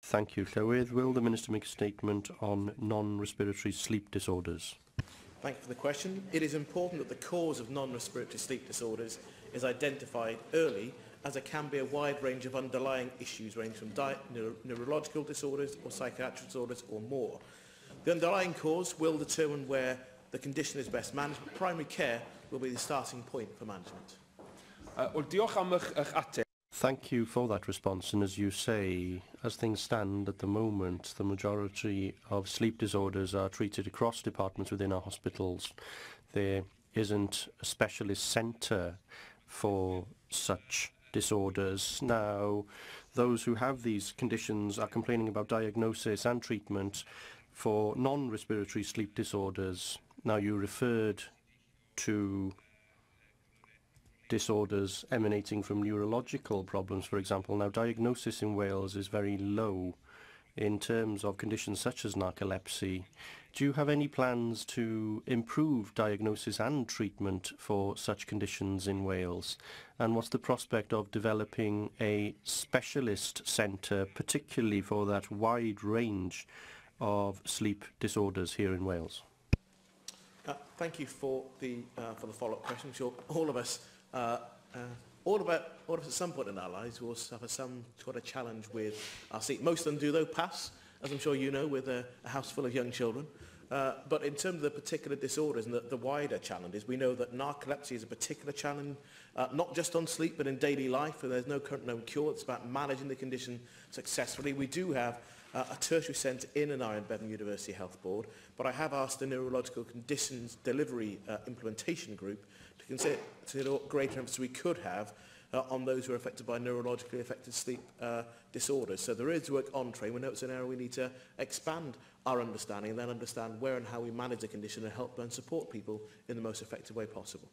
Thank you. Llywydd, will the Minister make a statement on non-respiratory sleep disorders? Thank you for the question. It is important that the cause of non-respiratory sleep disorders is identified early, as there can be a wide range of underlying issues ranging from neurological disorders or psychiatric disorders or more. The underlying cause will determine where the condition is best managed, but primary care will be the starting point for management. Thank you for that response. And as you say, as things stand at the moment, the majority of sleep disorders are treated across departments within our hospitals. There isn't a specialist centre for such disorders. Now, those who have these conditions are complaining about diagnosis and treatment for non-respiratory sleep disorders. Now, you referred to disorders emanating from neurological problems, for example. Now, diagnosis in Wales is very low in terms of conditions such as narcolepsy. Do you have any plans to improve diagnosis and treatment for such conditions in Wales? And what's the prospect of developing a specialist centre, particularly for that wide range of sleep disorders here in Wales? Thank you for the follow-up question. I'm sure all of us at some point in our lives will suffer some sort of challenge with our sleep. Most of them do, though, pass, as I'm sure you know, with a house full of young children. But in terms of the particular disorders and the wider challenges, we know that narcolepsy is a particular challenge, not just on sleep, but in daily life, and there's no current known cure. It's about managing the condition successfully. We do have a tertiary centre in an Iron Bevan University Health Board, but I have asked the Neurological Conditions Delivery Implementation Group to consider greater emphasis we could have on those who are affected by neurologically affected sleep disorders. So there is work on train. We know it's an area we need to expand our understanding and then understand where and how we manage the condition and help and support people in the most effective way possible.